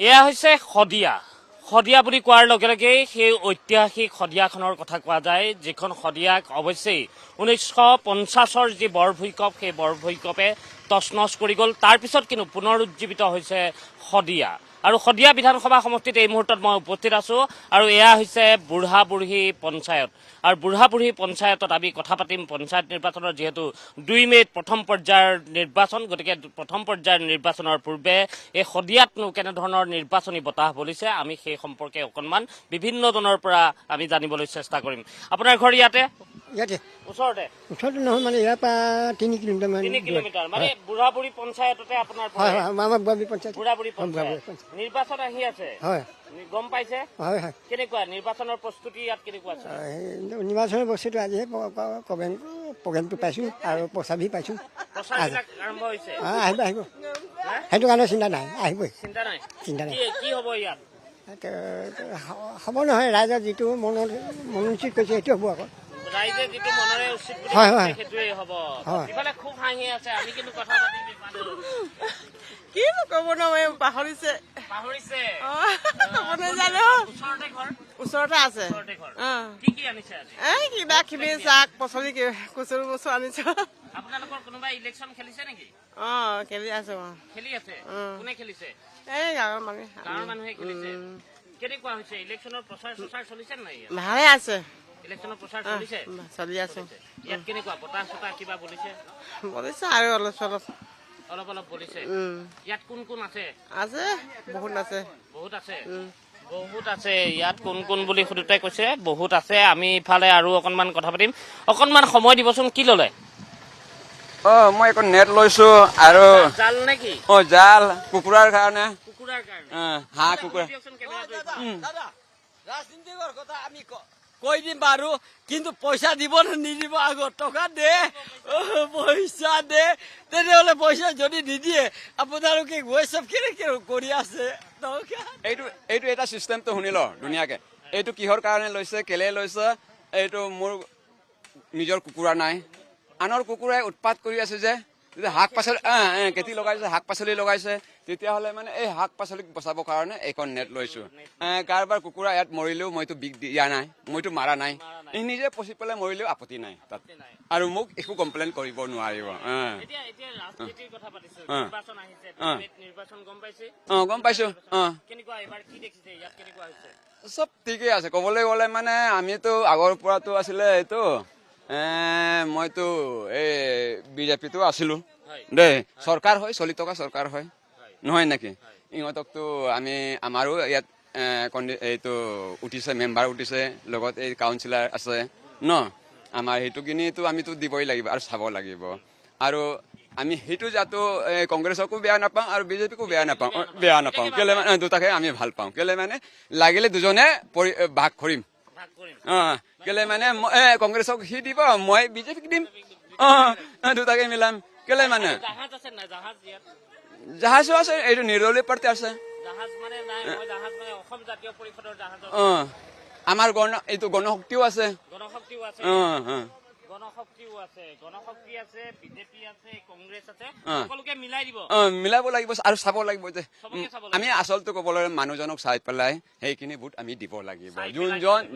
এয়া হৈছে শদিয়া শদিয়া বুলি কোৱাৰ লগে লগে সেই ঐতিহাসিক শদিয়াখনৰ কথা কোৱা যায়, যিখন শদিয়াক অৱশ্যেই 1950ৰ যি বৰভূঁইকঁপ, সেই বৰভূঁইকঁপে তছনছ কৰি গ'ল। তাৰপিছত কিন্তু পুনৰুজ্জীৱিত হৈছে শদিয়া। আৰু শদিয়া বিধানসভা সমষ্টিত এই মুহূৰ্তত মই উপস্থিত আছোঁ আৰু এয়া হৈছে বুঢ়া বুঢ়ী পঞ্চায়ত। আৰু বুঢ়া বুঢ়ী পঞ্চায়তত আমি কথা পাতিম পঞ্চায়ত নিৰ্বাচনৰ, যিহেতু 2 মে'ত প্ৰথম পৰ্যায়ৰ নিৰ্বাচন, গতিকে প্ৰথম পৰ্যায়ৰ নিৰ্বাচনৰ পূৰ্বে এই শদিয়াতনো কেনেধৰণৰ নিৰ্বাচনী বতাহ বলিছে আমি সেই সম্পৰ্কে অকণমান বিভিন্নজনৰ পৰা আমি জানিবলৈ চেষ্টা কৰিম। আপোনাৰ ঘৰ ইয়াতে? ইয়াতে ওচৰতে? ওচৰতে নহয়, মানে ইয়াৰ পৰা 3 কিলোমিটাৰ মান। 3 কিলোমিটাৰ মানে বুঢ়া বুঢ়ী পঞ্চায়ততে আপোনাৰ? হয় হয়, আমাৰ বুঢ়া বুঢ়ী পঞ্চায়ত। বুঢ়া বুঢ়ী পঞ্চায়ত নিৰ্বাচন আহি আছে, হয়, গম পাইছে? হয় হয়। কেনেকুৱা নিৰ্বাচনৰ প্ৰস্তুতি ইয়াত কেনেকুৱা আছে? নিৰ্বাচনৰ বস্তুটো আজিহে প্ৰগ্ৰেমটো পাইছোঁ আৰু প্ৰচাৰ পাইছোঁ। প্ৰচাৰবিলাক আৰম্ভ হৈছে? আহিব আহিব, সেইটো কাৰণে চিন্তা নাই, আহিবই। চিন্তা নাই? চিন্তা নাই। কি হ'ব ইয়াত? হ'ব নহয়, ৰাইজৰ যিটো মনোচিত কৰিছে সেইটো হ'ব আকৌ। ৰাইজে যিটো মনৰে উচিত বুলি হয় হয়, সেইটোৱেই হ'ব। ইফালে খুব হাঁহি আছে, আমি কিন্তু কথা পাতি নাপালো। কি ক'ব নহয়, পাহৰিছে। পাহৰিছে? জানো ওচৰতে ঘৰ? ওচৰতে আছে। কি কি আনিছে আজি? এই কিবা কিবি শাক পাচলি কচুৰ বস্তু আনিছো। আপোনালোকৰ কোনোবাই ইলেকশ্যন খেলিছে নেকি? খেলি আছো। খেলি আছে? কোনে খেলিছে? এই গাঁৱৰ মানুহে। গাঁৱৰ মানুহে খেলিছে। কেনেকুৱা হৈছে ইলেকশ্যনৰ প্ৰচাৰ চলিছে নাই? ভালে আছে। ইলেকশ্যনৰ প্ৰচাৰ চলিছে? চলি আছো। ইয়াত কেনেকুৱা বতাহ চতাহ কিবা বলিছে? বলিছে আৰু অলপ চলপ। অলপ অলপ বলিছে। ইয়াত কোন কোন আছে? আছে, বহুত আছে। বহুত আছে? বহুত আছে। ইয়াত কোন কোন বুলি সুধোতে কৈছে বহুত আছে। আমি ইফালে আৰু অকণমান কথা পাতিম। অকণমান সময় দিবচোন। কি ল'লে? মই এখন নেট লৈছো আৰু জাল নেকি? জাল কুকুৰাৰ কাৰণে। কুকুৰাৰ কাৰণে? হাঁহ কুকুৰা। ৰাজনীতিকৰ কথা আমি কৈ দিম বাৰু, কিন্তু পইচা দিব নিদিব আগত টকা দে, পইচা দে। তেনেহলে পইচা যদি নিদিয়ে আপোনালোকে গৈ চব কৰি আছে। এইটো এটা চিষ্টেমটো শুনি ল ধুনীয়াকে। এইটো কিহৰ কাৰণে লৈছে, কেলে লৈছে? এইটো মোৰ নিজৰ কুকুৰা নাই, আনৰ কুকুৰাই উৎপাত কৰি আছে যে শাক পাচলি খেতি লগাইছে, শাক পাচলি লগাইছে, তেতিয়াহ'লে মানে এই শাক পাচলিক বচাবৰ কাৰণে এইখন নেট লৈছো। কাৰোবাৰ কুকুৰা ইয়াত মৰিলেও মইতো বিগ দিয়া নাই, মইতো মাৰা নাই, নিজে পচি পেলাই মৰিলেও আপত্তি নাই তাত, আৰু মোক একো কমপ্লেইন কৰিব নোৱাৰিব। গম পাইছো। চব ঠিকেই আছে। ক'বলৈ গ'লে মানে আমিতো আগৰ পৰাতো আছিলে এইটো মইতো এই বিজেপিতো আছিলো দেই। চৰকাৰ হয়, চলি থকা চৰকাৰ হয় নহয় নেকি? ইহঁতকতো আমাৰো ইয়াত এইটো উঠিছে, মেম্বাৰ উঠিছে, লগত এই কাউন্সিলাৰ আছে ন। আমাৰ সেইটো কিনিতো আমিতো দিবই লাগিব আৰু চাব লাগিব। আৰু আমি সেইটো যাতো কংগ্ৰেছকো বেয়া নাপাওঁ আৰু বিজেপিকো বেয়া নাপাওঁ। কেলে মানে দুটাকে আমি ভাল পাওঁ। কেলে মানে লাগিলে দুজনে ভাগ কৰিম। কেলে মানে কংগ্ৰেছক সি দিব, মই বিজেপিক দিম, দুটাকে মিলাম। কেলে মানে জাহাজো আছে, এইটো নিৰ্দলীয় প্ৰাৰ্থী আছে। আমাৰ এইটো গণশক্তিও আছে। মিলাব লাগিব আৰু চাব লাগিব যে আমি আচলতে ক'বলৈ মানুহজনক চাই পেলাই সেইখিনি ভোট আমি দিব লাগিব।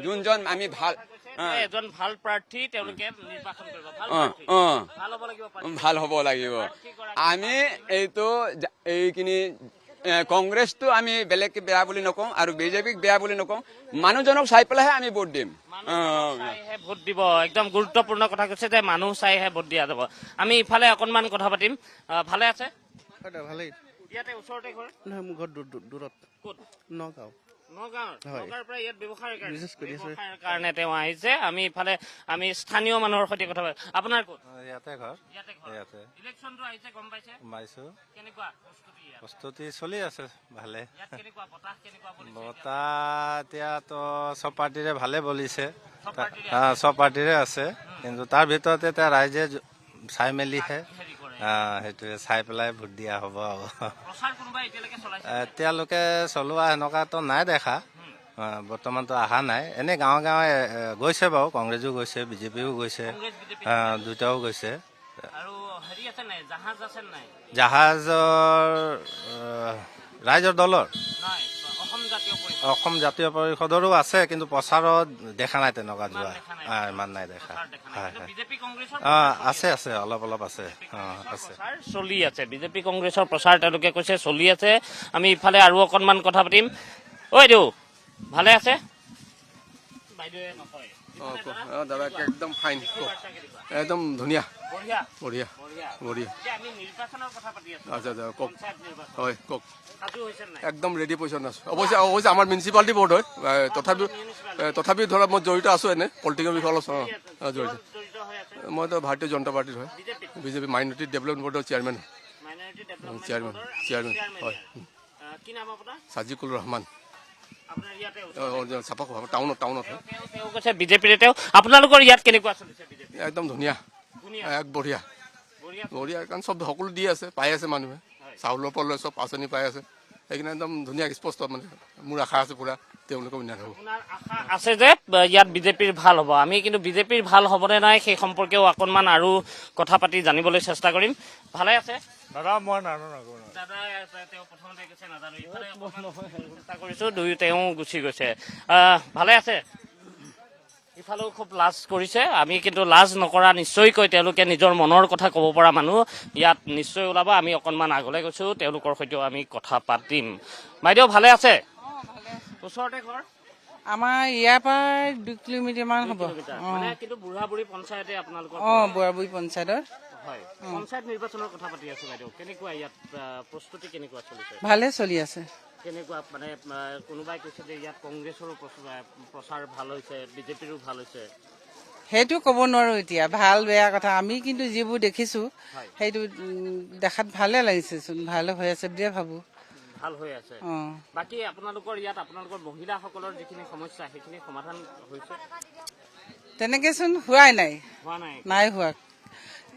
যোনজন আমি এজন ভাল প্ৰাৰ্থী তেওঁলোকে নিৰ্বাচন কৰিব, ভাল হ'ব লাগিব। আমি এইটো এইখিনি কংগ্ৰেছটো আমি বেলেগকে বেয়া বুলি নকওঁ আৰু বিজেপিক বেয়া বুলি নকওঁ, মানুহজনক চাই পেলাইহে আমি ভোট দিম। ভোট দিব। একদম গুৰুত্বপূৰ্ণ কথা কৈছে যে মানুহ চাইহে ভোট দিয়া যাব। আমি ইফালে অকণমান কথা পাতিম। ভালে আছে? ভালেই। ইয়াতে ওচৰতে ঘৰ? নহয়, মোৰ ঘৰ দূৰত। ক'ত? নগাঁও। নগাঁৱৰ পৰা ইয়াত ব্যৱসায়ৰ কাৰণে তেওঁ আহিছে। আমি ইফালে স্থানীয় মানুহৰ সৈতে কথা পাতিম। আপোনাৰ ক'ত? ইয়াতে ঘৰ। ইলেকশ্যনটো আহিছে, গম পাইছে? পাইছো। কেনেকুৱা প্ৰস্তুতি চলি আছে ভালে। বতাহ এতিয়াতো চব পাৰ্টিৰে ভালে বলিছে, চব পাৰ্টিৰে আছে, কিন্তু তাৰ ভিতৰতে এতিয়া ৰাইজে চাই মেলিহে সেইটোৱে চাই পেলাই ভোট দিয়া হ'ব। আৰু এতিয়ালৈকে চলোৱা সেনেকুৱাতো নাই দেখা, বৰ্তমানতো অহা নাই। এনেই গাঁৱে গাঁৱে গৈছে বাৰু, কংগ্ৰেছো গৈছে, বিজেপিও গৈছে, দুটাও গৈছে। জাহাজৰ ৰাইজৰ দলৰ অসম জাতীয় পৰিষদৰো আছে, কিন্তু প্ৰচাৰত দেখা নাই তেনেকুৱা যোৱা। ইমান নাই দেখা। হয় হয়। বিজেপি কংগ্ৰেছৰ আছে আছে, অলপ অলপ আছে। আছে। প্ৰচাৰ চলি আছে। বিজেপি কংগ্ৰেছৰ প্ৰচাৰ তেওঁলোকে কৈছে চলি আছে। আমি ইফালে আৰু অকণমান কথা পাতিম। ঐ দেউ ভালে আছে? বাইদেৱে নকয়। দাদা একদম ফাইন, একদম ধুনীয়া, বঢ়িয়া বঢ়িয়া বঢ়িয়া। বঢ়িয়া। এতিয়া আমি নিৰ্বাচনৰ কথা পাতি আছো। আচ্ছা আচ্ছা, কওক। পঞ্চায়ত নিৰ্বাচন হয় কওক। সাজু হৈছে নাই? একদম ৰেডি পজিশ্যন আছো। অৱশ্যে আমাৰ মিউনিচিপালিটি বৰ্ড হয়, তথাপিও ধৰা মই জড়িত আছো এনে পলিটিকেল বিষয়ে অলপ জড়িত। জড়িত হৈ আছে মইতো ভাৰতীয় জনতা পাৰ্টিৰ হয়, বিজেপি মাইনৰিটি ডেভেলপমেণ্ট বৰ্ডৰ চেয়াৰমেন। মাইনৰিটি ডেভেলপমেণ্ট চেয়াৰমেন বৰ্ডৰ চেয়াৰমেন চেয়াৰমেন হয়। কি নাম আপোনাৰ? সাজিকুল ৰহমান, আপোনাৰ ইয়াতে চাপাক টাউনত হয়। তেওঁ কৈছে বিজেপিৰে। তেওঁ আপোনালোকৰ ইয়াত কেনেকুৱা চলিছে বিজেপি? একদম ধুনীয়া, এক বঢ়িয়া বঢ়িয়া, কাৰণ চব সকলো দি আছে, পাই আছে মানুহে, চাউলৰ পৰা লৈ চব আঁচনি পাই আছে। সেইকাৰণে একদম ধুনীয়া স্পষ্ট, মানে মোৰ আশা আছে পুৰা তেওঁলোকে উন্নয়ন হ'ব। আপোনাৰ আশা আছে যে ইয়াত বিজেপিৰ ভাল হ'ব। আমি কিন্তু বিজেপিৰ ভাল হ'বনে নাই সেই সম্পৰ্কেও অকণমান আৰু কথা পাতি জানিবলৈ চেষ্টা কৰিম। ভালে আছে দাদা? মই নাজানো। দাদাই তেওঁ প্ৰথমতে কৈছে নাজানো, ইফালে চেষ্টা কৰিছো, তেওঁ গুচি গৈছে। ভালে আছে? ইফালেও খুব লাজ কৰিছে। আমি কিন্তু লাজ নকৰা, নিশ্চয়কৈ তেওঁলোকে নিজৰ মনৰ কথা ক'ব পৰা মানুহ ইয়াত নিশ্চয় ওলাব। আমি অকণমান আগলৈ গৈছোঁ, তেওঁলোকৰ সৈতেও আমি কথা পাতিম। বাইদেউ ভালে আছে? ওচৰতে ঘৰ? আমাৰ ইয়াৰ পৰা 2 কিলোমিটাৰ মান হ'ব। মানে কিন্তু বুঢ়া বুঢ়ী পঞ্চায়তে আপোনালোকৰ? বুঢ়াবুঢ়ী পঞ্চায়তৰ। হয়, পঞ্চায়ত নিৰ্বাচনৰ কথা পাতি আছো বাইদেউ। কেনেকুৱা ইয়াত প্ৰস্তুতি কেনেকুৱা চলিছে? ভালে চলি আছে। কেনেকুৱা মানে কোনোবাই কৈছে যে ইয়াত কংগ্ৰেছৰো প্ৰচাৰ ভাল হৈছে, বিজেপিৰো ভাল হৈছে। সেইটো ক'ব নোৱাৰো এতিয়া, ভাল বেয়া কথা। আমি কিন্তু যিবোৰ দেখিছো সেইটো দেখাত ভালে লাগিছেচোন, ভালে হৈ আছে বুলিয়ে ভাবো। ভাল হৈ আছে। বাকী আপোনালোকৰ ইয়াত আপোনালোকৰ মহিলাসকলৰ যিখিনি সমস্যা সেইখিনি সমাধান হৈছে? তেনেকেচোন হোৱাই নাই। হোৱা নাই? নাই হোৱা।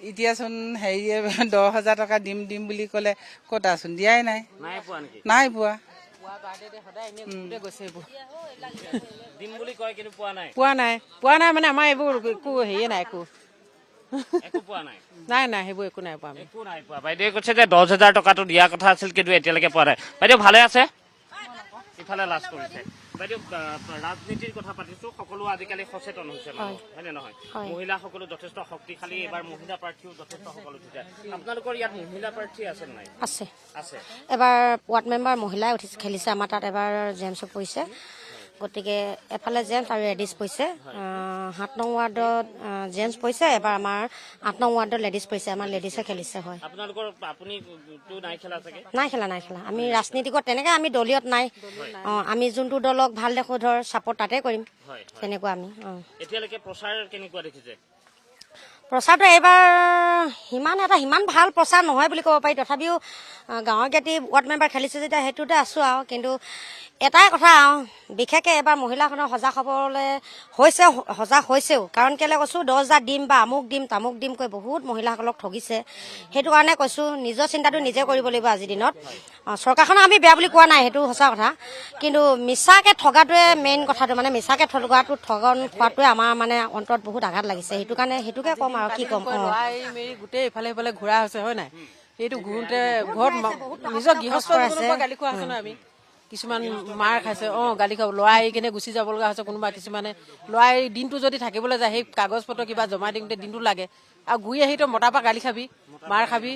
এতিয়াচোন হেৰিয়ে 10,000 টকা দিম বুলি ক'লে ক'তাচোন দিয়াই নাই। নাই পোৱা নেকি? নাই পোৱা। দিম বুলি কয় কিন্তু পোৱা নাই? পোৱা নাই মানে আমাৰ এইবোৰ একো হেৰিয়ে নাই, একো পোৱা নাই। নাই সেইবোৰ একো নাই পোৱা। একো নাই পোৱা। বাইদেৱে কৈছে যে 10,000 টকাটো দিয়া কথা আছিল, কিন্তু এতিয়ালৈকে পোৱা নাই। বাইদেউ ভালে আছে? ইফালে লাজ কৰিছে। বাইদেউ ৰাজনীতিৰ কথা পাতিছো, সকলো আজিকালি সচেতন হৈছে মানুহ, হয়নে নহয়? মহিলাসকলো যথেষ্ট শক্তিশালী, এইবাৰ মহিলা প্ৰাৰ্থীও যথেষ্ট সকলো উঠিছে। আপোনালোকৰ ইয়াত মহিলা প্ৰাৰ্থী আছে নাই? আছে আছে। এবাৰ ৱাৰ্ড মেম্বাৰ মহিলাই খেলিছে আমাৰ তাত। এবাৰ জেমছক পৰিছে, গতিকে এফালে জেমছ আৰু লেডিজ পৰিছে। 7 নং ৱাৰ্ডত জেমছ পৰিছে, এবাৰ আমাৰ 8 নং ৱাৰ্ডত লেডিজ পৰিছে। আমাৰ লেডিজে খেলিছে। হয়। আপুনিতো নাই খেলা চাগে? নাই খেলা। আমি ৰাজনীতিকত তেনেকে আমি দলীয়ত নাই। আমি যোনটো দলক ভাল দেখো ধৰ ছাপোৰ্ট তাতে কৰিম, তেনেকুৱা আমি। এতিয়ালৈকে প্ৰচাৰ কেনেকুৱা দেখিছে? প্ৰচাৰটো এইবাৰ সিমান ভাল প্ৰচাৰ নহয় বুলি ক'ব পাৰি। তথাপিও গাঁৱৰ জ্ঞাতি ৱাৰ্ড মেম্বাৰ খেলিছে যেতিয়া সেইটোতে আছোঁ আৰু। কিন্তু এটাই কথা আৰু, বিশেষকৈ এইবাৰ মহিলাখনৰ সজাগ হ'বলৈ সজাগ হৈছেও। কাৰণ কেলৈ কৈছোঁ, 10,000 দিম বা আমুক দিম তামুক দিম কৈ বহুত মহিলাসকলক ঠগিছে। সেইটো কাৰণে কৈছোঁ, নিজৰ চিন্তাটো নিজে কৰিব লাগিব আজিৰ দিনত। চৰকাৰখনক আমি বেয়া বুলি কোৱা নাই, সেইটো সঁচা কথা। কিন্তু মিছাকৈ ঠগাটোৱে মেইন কথাটো, মানে মিছাকৈ ঠগন খোৱাটোৱে আমাৰ মানে অন্তৰত বহুত আঘাত লাগিছে। সেইটো কাৰণে সেইটোকে ক'ম আৰু কি ক'ম। লৰাই মেলি গোটেই ইফালে সিফালে ঘূৰা হৈছে, হয় নাই? সেইটো ঘূৰোতে ঘৰত নিজৰ গৃহস্থ গালি খোৱা হৈছে ন। আমি কিছুমান মাৰ খাইছে, গালি খাব, ল'ৰাই কেনে গুচি যাব লগা হৈছে। কোনোবা কিছুমানে ল'ৰাই দিনটো যদি থাকিবলৈ যায়, সেই কাগজ পত্ৰ কিবা জমা দিওঁতে দিনটো লাগে, আৰু ঘূৰি আহি তই মতাৰ পৰা গালি খাবি, মাৰ খাবি।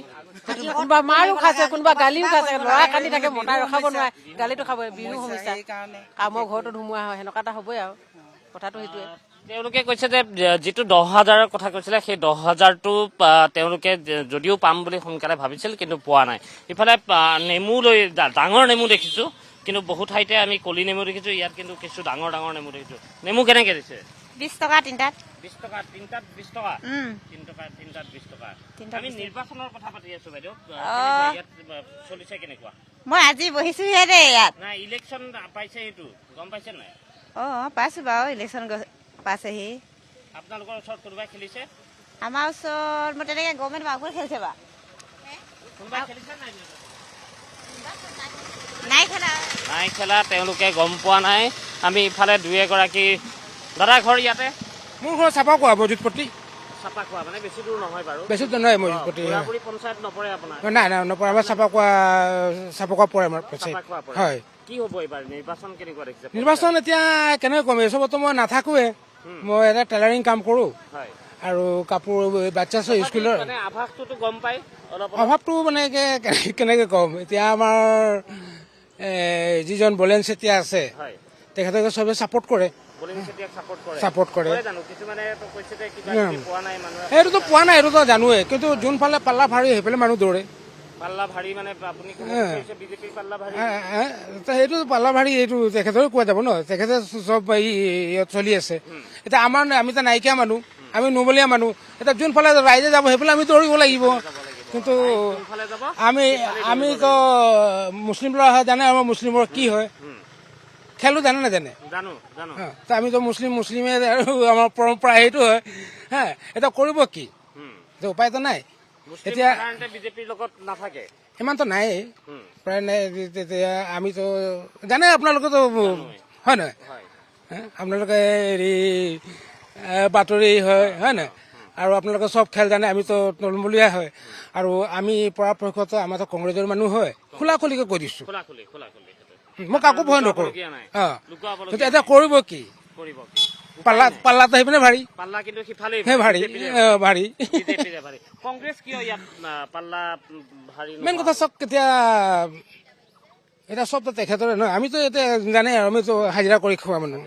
কোনোবা মাৰো খাইছে, কোনোবা গালিও খাইছে। ল'ৰা কান্দি থাকে, মতাই ৰখাব নোৱাৰে, গালিটো খাব। বিহু সমস্যা, কামৰ ঘৰতো ধুমুহা হয়, সেনেকুৱা এটা হ'বই আৰু। কথাটো সেইটোৱে। তেওঁলোকে কৈছে যে যিটো 10,000ৰ কথা কৈছিলে, সেই 10,000টো তেওঁলোকে যদিও পাম বুলি সোনকালে ভাবিছিল, কিন্তু পোৱা নাই। ইফালে নেমু লৈ ডাঙৰ নেমু দেখিছো, কিন্তু বহু ঠাইতে আমি কলি নেমু দেখিছো, ইয়াত কিন্তু কিছু ডাঙৰ নেমু দেখিছো। নেমু কেনেকে দিছে? 20 টকা তিনিটাত। 20 টকা তিনিটাত? 20 টকা? 3 টকা তিনিটাত 20 টকা। আমি নিৰ্বাচনৰ কথা পাতি আছো বাইদেউ, ইয়াত চলিছে কেনেকুৱা? মই আজি বহিছোহে দেই ইয়াত। নাই, ইলেকশ্যন পাইছে, সেইটো গম পাইছে নাই? পাইছো বাৰু, ইলেকশ্যন পাইছেহি। আপোনালোকৰ ওচৰত কোনোবাই খেলিছে? আমাৰ ওচৰত মই তেনেকে গভৰ্ণমেণ্ট বাবুৱে খেলিছে বা। কোনোবাই খেলিছে নাই? নাই খেলা, তেওঁলোকে গম পোৱা নাই। আমি ইফালে 2 এগৰাকী দাদা ঘৰ ইয়াতে? মোৰ ঘৰ চাপাকুৱা বৈদ্যুৎপতি। চাপাখোৱা মানে বেছি দূৰ নহয় বাৰু বেছি দূৰ নহয় মজিদপুৰ বুঢ়াবুঢ়ী পঞ্চায়ত নপৰে আপোনাৰ নাই নপৰে আমাৰ চাপাখোৱা পৰে আমাৰ চাপাখোৱা পৰে হয় কি হ'ব এইবাৰ নিৰ্বাচন কেনেকুৱা দেখিছে নিৰ্বাচন এতিয়া কেনেকৈ কম এই চবতো মই নাথাকোৱে মই এটা টেইলাৰিং কাম কৰোঁ হয় আৰু কাপোৰ বাচ্চা স্কুলৰ মানে আভাসটোতো গম পাই অলপ অভাৱটো মানে কেনেকৈ ক'ম এতিয়া আমাৰ যিজন বলেন চেতিয়া আছে হয় তেখেতকে চবে ছাপোৰ্ট কৰে ছাপোৰ্ট কৰে সেইটোতো পোৱা নাই সেইটোতো জানোৱে কিন্তু যোনফালে পাল্লা ভাৰী সেইফালে মানুহ দৌৰে পাল্লা ভাৰী মানে আপুনি বিজেপিৰ পাল্লা ভাৰী সেইটো পাল্লা ভাৰী এইটো তেখেতৰো কোৱা যাব ন তেখেতে চব ইয়াত চলি আছে এতিয়া আমাৰ আমিতো নাইকিয়া মানুহ আমি নবলীয়া মানুহ এতিয়া যোনফালে ৰাইজে যাব সেইফালে আমি দৌৰিব লাগিব কিন্তু আমিতো মুছলিম ল'ৰা হয় জানে আমাৰ মুছলিমৰ কি হয় খেলো জানে নাজানে আমিতো মুছলিমে আৰু আমাৰ পৰম্পৰা সেইটো হয় হা এতিয়া কৰিব কি উপায়তো নাই এতিয়া বিজেপিৰ লগত নাথাকে সিমানতো নাই প্ৰায় নাই তেতিয়া আমিতো জানে আপোনালোকেতো হয় নহয় আপোনালোকে হেৰি বাতৰি হয় নাই আৰু আপোনালোকে চব খেল জানে আমিতো নলমূলীয়া হয় আৰু আমি পৰাপক্ষত আমাৰতো কংগ্ৰেছৰ মানুহ হয় খোলা খুলিকে কৈ দিছো মই কাকো ভয় নকৰো কিন্তু এতিয়া কৰিব কি পাল্লাটো সেইপিনে ভাৰী পাল্লা কিন্তু সিফালে ভাৰী কংগ্ৰেছ কিয় ইয়াত পাল্লা ভাৰী মেইন কথা চব কেতিয়া এতিয়া চবতো তেখেতৰে নহয় আমিতো এতিয়া জানে আৰু আমিতো হাজিৰা কৰি খোৱা মানুহ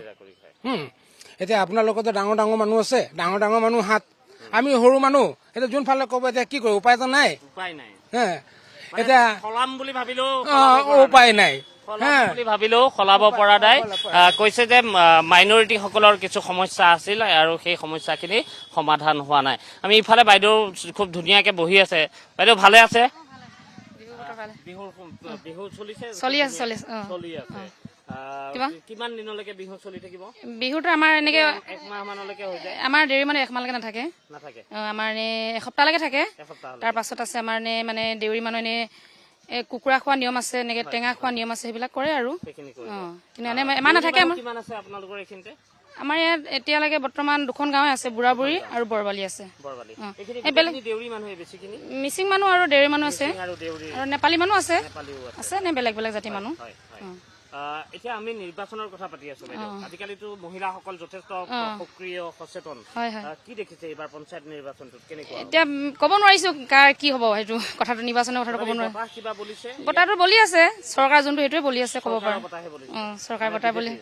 এতিয়া আপোনাৰ লগতো ডাঙৰ ডাঙৰ মানুহ আছে ডাঙৰ মানুহ হাত আমি সৰু মানুহ এতিয়া যোনফালে ক'ব এতিয়া কি কৰিব উপায়তো নাই এতিয়া সলাম বুলি ভাবিলেও উপায় নাই বুলি ভাবিলেও সলাব পৰা নাই কৈছে যে মাইনৰিটি সকলৰ কিছু সমস্যা আছিল আৰু সেই সমস্যাখিনি সমাধান হোৱা নাই আমি ইফালে বাইদেউ খুব ধুনীয়াকে বহি আছে বাইদেউ ভালে আছে বিহু চলি আছে কিমান দিনলৈকে বিহু চলি থাকিব বিহুটো আমাৰ এনেকে একমাহ মানলৈকে হৈ যায় আমাৰ দেউৰী মানুহ একমাহলৈকে নাথাকে আমাৰ এসপ্তাহলৈকে থাকে তাৰ পাছত আছে আমাৰ মানে দেউৰী মানুহ এনে কুকুৰা খোৱা নিয়ম আছে এনেকে টেঙা খোৱা নিয়ম আছে সেইবিলাক কৰে আৰু কিন্তু এমাহ নাথাকে আমাৰ ইয়াত এতিয়ালৈকে বৰ্তমান 2খন গাঁৱে আছে বুঢ়াবুঢ়ী আৰু বৰবালি আছে মিচিং মানুহ আৰু দেউৰী মানুহ আছে আৰু নেপালী মানুহ আছে নে বেলেগ বেলেগ জাতি মানুহ এতিয়া আমি নিৰ্বাচনৰ কথা পাতি আছো আজিকালিতো মহিলাসকল যথেষ্ট সক্ৰিয় সচেতন কি দেখিছে এইবাৰ পঞ্চায়ত নিৰ্বাচনটোত কেনেকুৱা এতিয়া ক'ব নোৱাৰিছো কাৰ কি হ'ব সেইটো কথাটো নিৰ্বাচনৰ কথাটো ক'ব নোৱাৰো বতাহটো বলি আছে চৰকাৰ যোনটো সেইটোৱে বলি আছে ক'ব পাৰো চৰকাৰ বতাহ বলি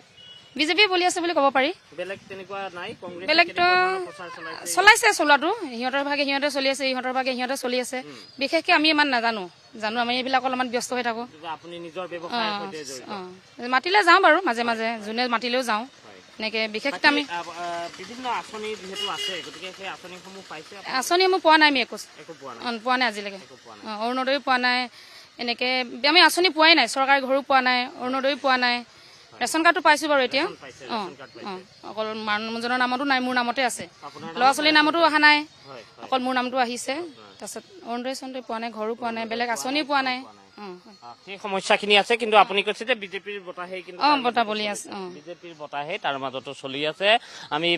বিজেপি বলি আছে বুলি ক'ব পাৰি বেলেগতো চলাইছে চলোৱাটো সিহঁতৰ ভাগে সিহঁতে চলি আছে ইহঁতৰ ভাগে সিহঁতে চলি আছে বিশেষকে আমি ইমান নাজানো আমি এইবিলাক অলপমান ব্যস্ত হৈ থাকো মাতিলে যাওঁ বাৰু মাজে মাজে যোনে মাতিলেও যাওঁ এনেকে বিশেষকে আমি আঁচনিসমূহ পোৱা নাই আমি একো পোৱা নাই আজিলৈকে অৰুণোদয় পোৱা নাই এনেকে আমি আঁচনি পোৱাই নাই চৰকাৰী ঘৰো পোৱা নাই অৰুণোদয় পোৱা নাই ৰেচন কাৰ্ডটো পাইছো বাৰু এতিয়া অকল মানুহজনৰ নামতো নাই মোৰ নামতে আছে ল'ৰা ছোৱালীৰ নামতো অহা নাই অকল মোৰ নামটো আহিছে তাৰপিছত অৰুণোদয় চৰুণোদয় পোৱা নাই ঘৰো পোৱা নাই বেলেগ আঁচনি পোৱা নাই সেই সমস্যাখিনি আছে কিন্তু আপুনি কৈছে যে বিজেপিৰ বতাহে বতাহ বলি আছে বিজেপিৰ বতাহে তাৰ মাজতো চলি আছে আমি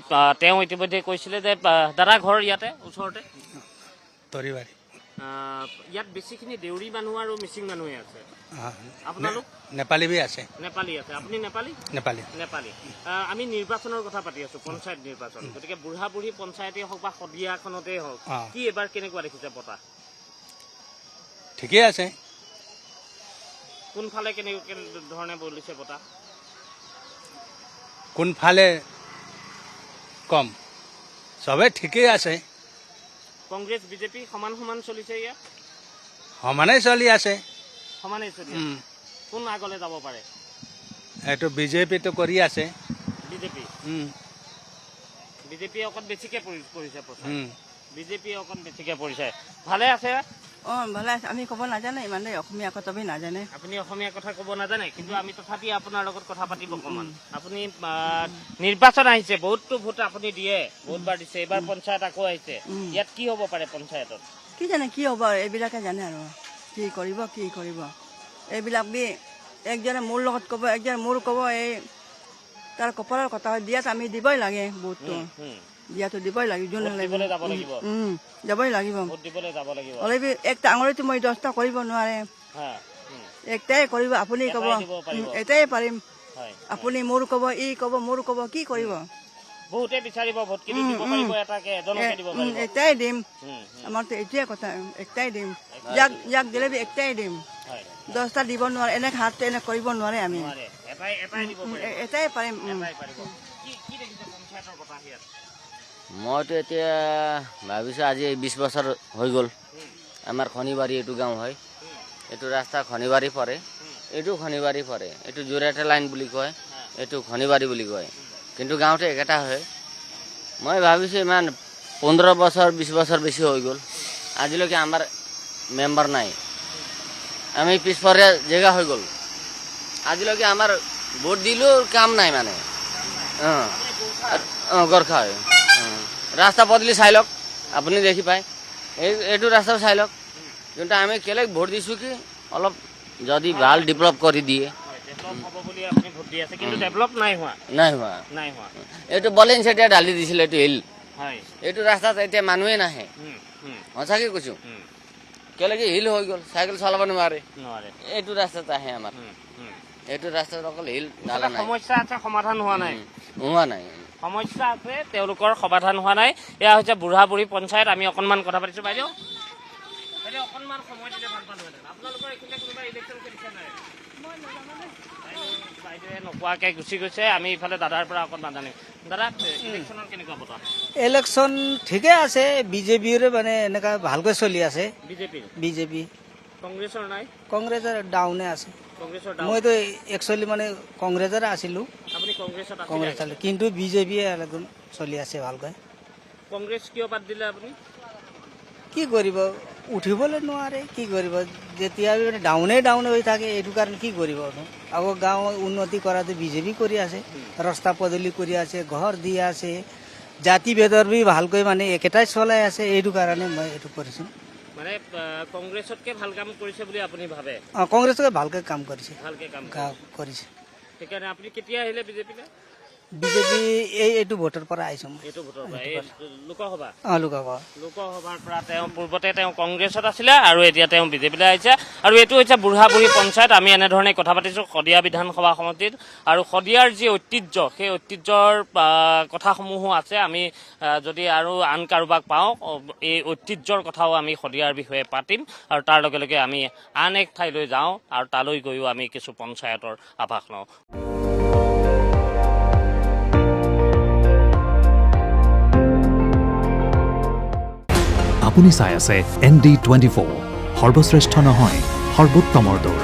তেওঁ ইতিমধ্যে কৈছিলে যে দাদা ঘৰ ইয়াতে ওচৰতে ইয়াত বেছিখিনি দেউৰী মানুহ আৰু মিচিং মানুহে আছে আপোনালোক নেপালী আছে আপুনি নেপালী আমি নিৰ্বাচনৰ কথা পাতি আছো পঞ্চায়ত নিৰ্বাচন গতিকে বুঢ়া বুঢ়ী পঞ্চায়তেই হওক বা শদিয়াখনতেই হওক কি এবাৰ কেনেকুৱা দেখিছে বতাহ ঠিকেই আছে কোনফালে কেনেকে ধৰণে বলিছে বতাহ কোনফালে কম চবে ঠিকেই আছে কংগ্ৰেছ বিজেপি সমান চলিছে ইয়াত সমানেই চলি আছে কোন আগলৈ যাব পাৰে এইটো বিজেপিটো কৰি আছে বিজেপিয়ে অকণ বেছিকে কৰিছে ভালে আছে ভালে আছে আমি ক'ব নাজানে ইমান অসমীয়া কথা নাজানে আপুনি অসমীয়া কথা ক'ব নাজানে কিন্তু আমি তথাপি আপোনাৰ লগত কথা পাতিব অকণমান আপুনি নিৰ্বাচন আহিছে বহুতটো ভোট আপুনি দিয়ে বহুতবাৰ দিছে এইবাৰ পঞ্চায়ত আকৌ আহিছে ইয়াত কি হ'ব পাৰে পঞ্চায়তত কি জানে কি হ'ব এইবিলাকে জানে আৰু কি কৰিব এইবিলাক একজনে মোৰ লগত ক'ব একজনে মোৰ ক'ব এই তাৰ কপালৰ কথা দিয়াত আমি দিবই লাগে ভোটটো দিয়াটো দিবই লাগিব যোনে ভোট দিবলৈ যাব লাগিব যাবই লাগিব ভোট দিবলৈ যাব লাগিব অলপ একটা আঙুলিটো মই 10টা কৰিব নোৱাৰে হা একটাই কৰিব আপুনি ক'ব এটাই পাৰিম আপুনি মোৰ ক'ব ই ক'ব মোৰ ক'ব কি কৰিব বহুতে বিচাৰিব ভোট কিনি দিব পাৰিব এটাকে এজনকে দিব পাৰিব একটাই দিম আমাৰতো এইটোৱে কথা একটাই দিম যাক দিলে একটাই দিম 10টা দিব নোৱাৰে এনে হাতটো এনে কৰিব নোৱাৰে আমি এটাই পাৰিম মইতো এতিয়া ভাবিছোঁ আজি 20 বছৰ হৈ গ'ল আমাৰ খনিবাৰী এইটো গাঁও হয় এইটো ৰাস্তা খনিবাৰী পৰে এইটো খনিবাৰী পৰে এইটো জোৰাটা লাইন বুলি কয় এইটো খনিবাৰী বুলি কয় কিন্তু গাঁৱতে একেটা হয় মই ভাবিছোঁ ইমান 15 বছৰ 20 বছৰ বেছি হৈ গ'ল আজিলৈকে আমাৰ মেম্বাৰ নাই আমি পিছপৰীয়া জেগা হৈ গ'ল আজিলৈকে আমাৰ ভোট দিলেও কাম নাই মানে গৰখা হয় ৰাস্তা পদূলি চাই লওক আপুনি দেখি পায় এইটো ৰাস্তাও চাই লওক কিন্তু আমি কেলে ভোট দিছোঁ কি অলপ যদি ভাল ডেভেলপ কৰি দিয়ে নাই হোৱা এইটো বলেন চেতিয়া ঢালি দিছিলে এইটো হিল এইটো ৰাস্তাত এতিয়া মানুহে নাহে সঁচাকৈ কৈছোঁ কেলে কি হিল হৈ গ'ল চাইকেল চলাব নোৱাৰে এইটো ৰাস্তাত আহে আমাৰ এইটো ৰাস্তাত অকল হিল ঢালা নাই সমস্যা আছে সমাধান হোৱা নাই সমস্যা আছে তেওঁলোকৰ সমাধান হোৱা নাই এয়া হৈছে বুঢ়া বুঢ়ী পঞ্চায়ত আমি অকণমান কথা পাতিছোঁ বাইদেউ অকণমান সময় দিলে ভাল পালোঁ আপোনালোকৰ এইখিনিতে কোনোবা ইলেকশ্যন খেলিছে নাই বাইদেৱে নোকোৱাকৈ গুচি গৈছে আমি ইফালে দাদাৰ পৰা অকণমান জানিম দাদা ইলেকশ্যনৰ কেনেকুৱা বতৰ ইলেকশ্যন ঠিকে আছে বিজেপিৰে মানে এনেকা ভালকৈ চলি আছে বিজেপি কংগ্ৰেছৰ নাই কংগ্ৰেছৰ ডাউনে আছে মইতো একচুৱেলি মানে কংগ্ৰেছৰে আছিলোঁ কংগ্ৰেছ কিন্তু বিজেপিয়ে একদম চলি আছে ভালকৈ কংগ্ৰেছ কিয় বাদ দিলে আপুনি কি কৰিব উঠিবলৈ নোৱাৰে কি কৰিব যেতিয়া মানে ডাউনে হৈ থাকে এইটো কাৰণে কি কৰিব আকৌ গাঁও উন্নতি কৰাটো বিজেপি কৰি আছে ৰাস্তা পদূলি কৰি আছে ঘৰ দি আছে জাতি ভেদৰ বি ভালকৈ মানে একেটাই চলাই আছে এইটো কাৰণে মই এইটো কৰিছোঁ মানে কংগ্ৰেছতকে ভাল কাম কৰিছে বুলি আপুনি ভাবে কংগ্ৰেছকে ভালকৈ কাম কৰিছে কৰিছে সেইকাৰণে আপুনি কেতিয়া আহিলে বিজেপিলৈ বিজেপি এইটো ভোটৰ পৰা আহিছোঁ লোকসভাৰ পৰা তেওঁ পূৰ্বতে তেওঁ কংগ্ৰেছত আছিলে আৰু এতিয়া তেওঁ বিজেপিলৈ আহিছে আৰু এইটো হৈছে বুঢ়া বুঢ়ী পঞ্চায়ত আমি এনেধৰণে কথা পাতিছোঁ শদিয়া বিধানসভা সমষ্টিত আৰু শদিয়াৰ যি ঐতিহ্য সেই ঐতিহ্যৰ কথাসমূহো আছে আমি যদি আৰু আন কাৰোবাক পাওঁ এই ঐতিহ্যৰ কথাও আমি শদিয়াৰ বিষয়ে পাতিম আৰু তাৰ লগে লগে আমি আন এক ঠাইলৈ যাওঁ আৰু তালৈ গৈও আমি কিছু পঞ্চায়তৰ আভাস লওঁ আপুনি চাই আছে ND24 সৰ্বশ্ৰেষ্ঠ নহয় সৰ্বোত্তমৰ দৌৰ